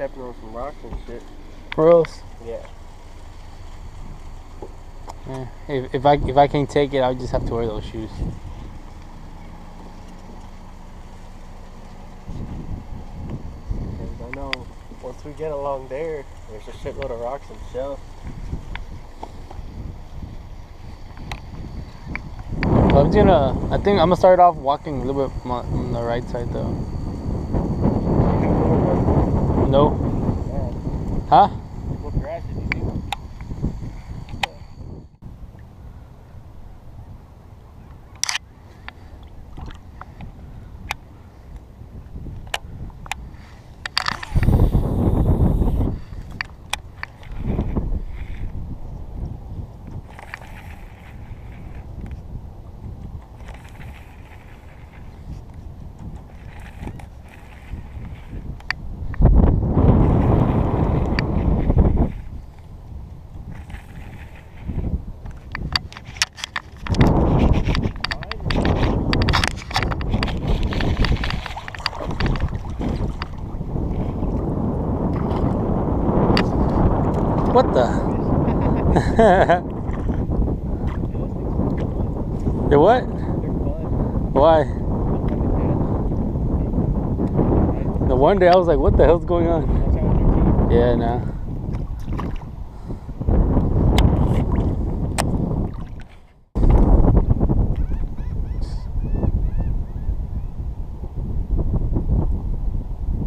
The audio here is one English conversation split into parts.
stepping on some rocks and shit. For reals? Yeah. Yeah. If I can't take it, I'll just have to wear those shoes. Because I know once we get along there's a shitload of rocks and shells. I think I'm gonna start off walking a little bit on the right side though. No. Huh? What grass did you do? What the? The what? Why? No wonder I was like, what the hell's going on? Yeah, nah.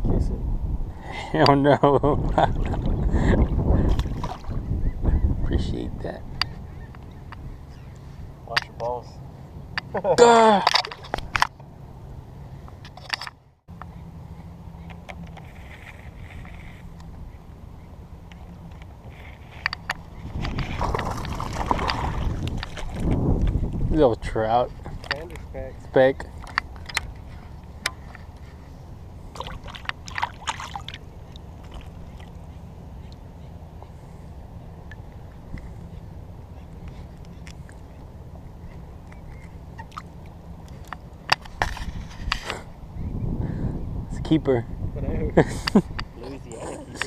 Kiss it. Oh no. Appreciate that. Watch your balls. Gah! Little trout. Sand or speck? Speck. It's a keeper. Whatever. Louisiana keeper.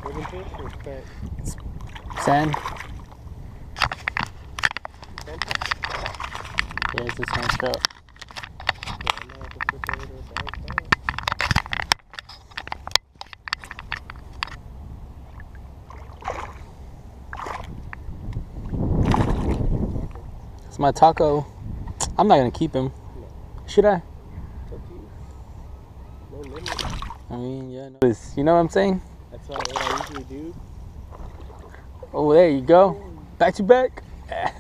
Wooden fish or speck? Sand. Sand? Yeah, it's a sand trout. Yeah, I know I have to flip over to a bag spot. It's my taco. I'm not gonna keep him. No. Should I? It's up to you. No limit. I mean, yeah. No. You know what I'm saying? That's not what I usually do. Oh, there you go. Back to back. It's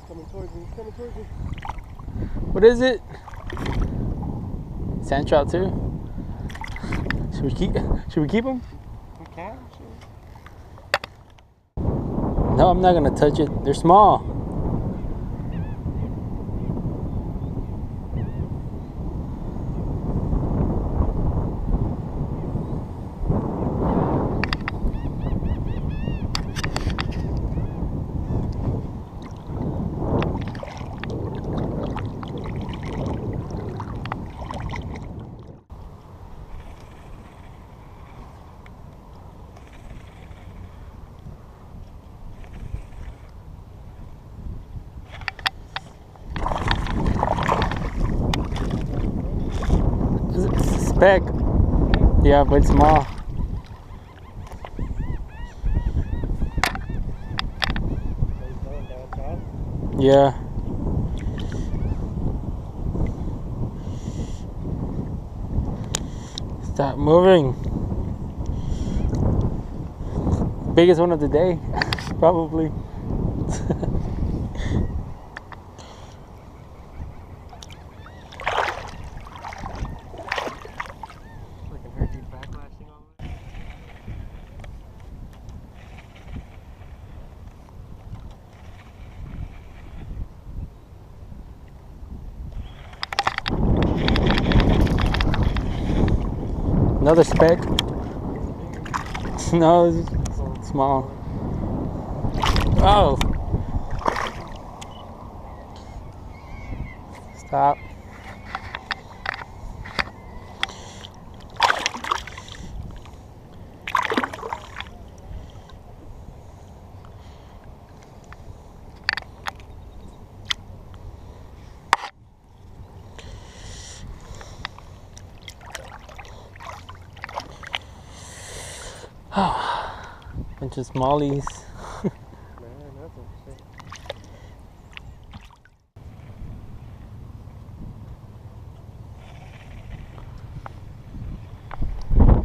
coming towards me. It's coming towards me. What is it? Sand trout too. Should we keep him? We can. Sure. No, I'm not gonna touch it. They're small. Speck. Yeah, but it's small. He's going down south. Yeah. Stop moving. Biggest one of the day, probably. Fucking heard you backlashing all the way. Another speck. No, it's small. Oh. Stop. Oh, bunch of smallies.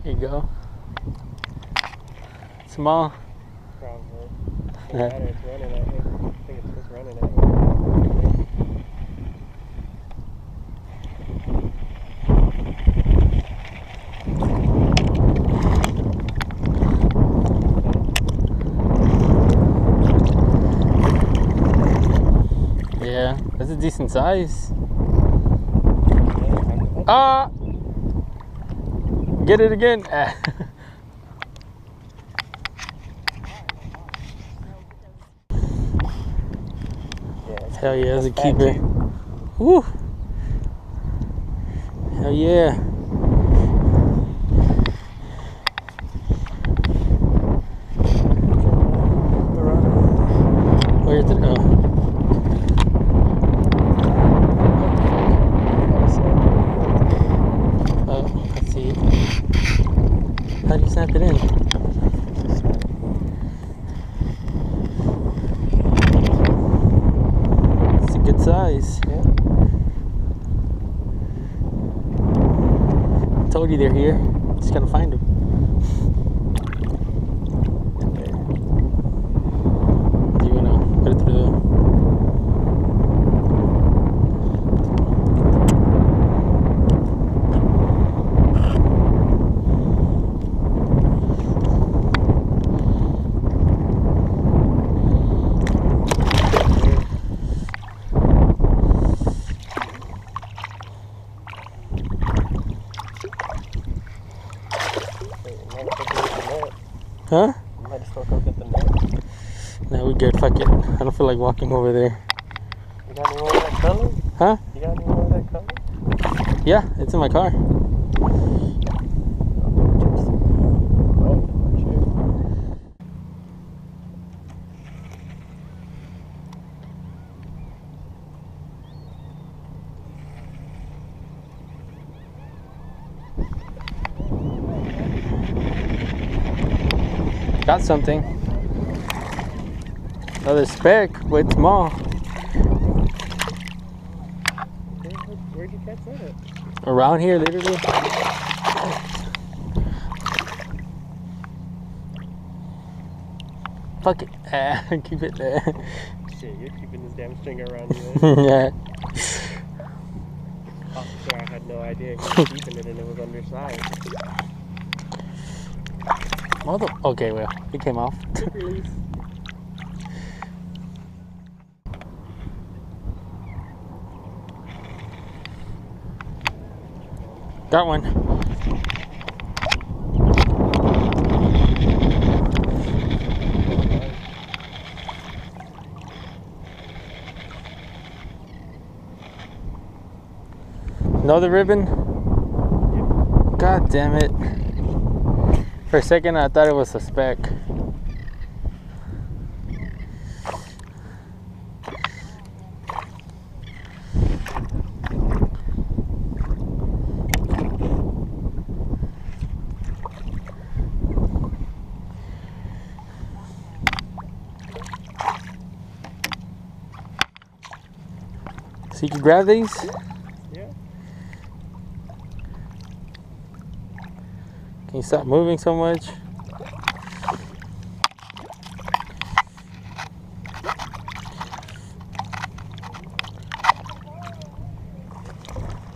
Here you go. Small. Probably. Yeah. It's running at me. I think it's just running at me. Yeah, that's a decent size. Yeah, Ah! Get it again. Ah. Hell yeah, that's a keeper. Woo! Hell yeah. Where's it? Oh, I see it. How do you snap it in? It's a good size. Yeah. I told you they're here. Just gotta find them. Do you wanna put it through the... Huh? You might as well go get the net. No, we good. Fuck it. I don't feel like walking over there. You got any more of that color? Huh? You got any more of that color? Yeah, it's in my car. Got something. Another speck, but it's small. Where'd you catch that at? Around here, literally. Fuck it. Ah, keep it there. Shit, you're keeping this damn string around you. Yeah. Officer, I had no idea he was keeping it and it was undersized. Okay, well, it came off. Quick release. Got one. Another ribbon? God damn it. For a second I thought it was a speck. So you can grab these? Yeah. Can you stop moving so much?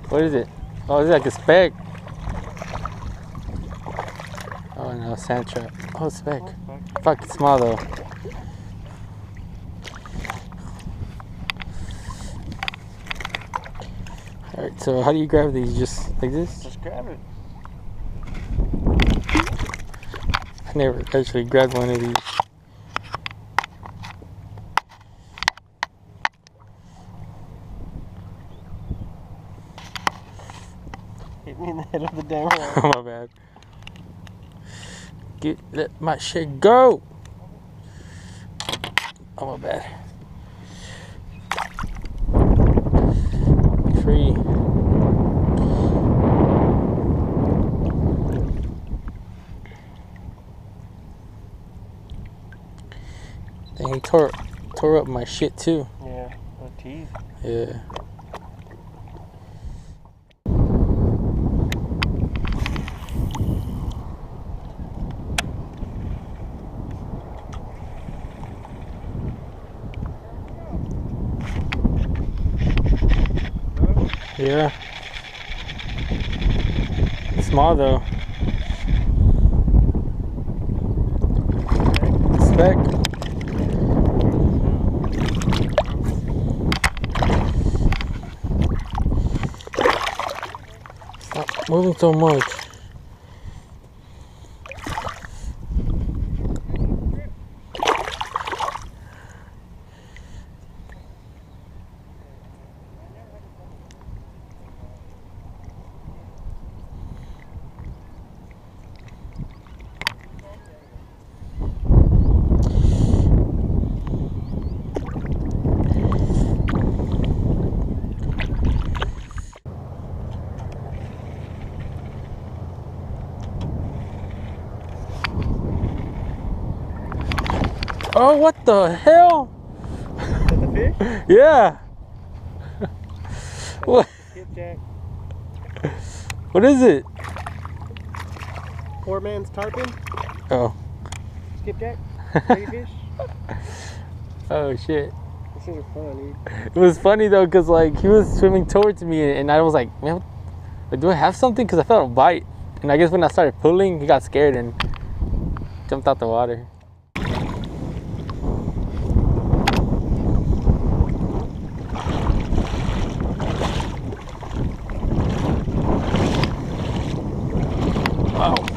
What is it? Oh, it's like a speck. Oh no, sand trap. Oh, speck. Fuck, it's small though. Alright, so how do you grab these? Just like this? Just grab it. never actually grabbed one of these. Hit me in the head of the damn rock. My bad. Let my shit go. Oh, my bad. Free. Dang, he tore up my shit too. Yeah, the teeth. Yeah. Yeah. Small though. Speck. Stop moving so much. Oh, what the hell? Is that the fish? Yeah. What? Skipjack. What is it? Poor man's tarpon. Oh. Skipjack. Babyfish. Oh shit. These things are fun, dude. It was funny though, cause like he was swimming towards me, and I was like, man, like, do I have something? Cause I felt a bite, and I guess when I started pulling, he got scared and jumped out the water. Wow.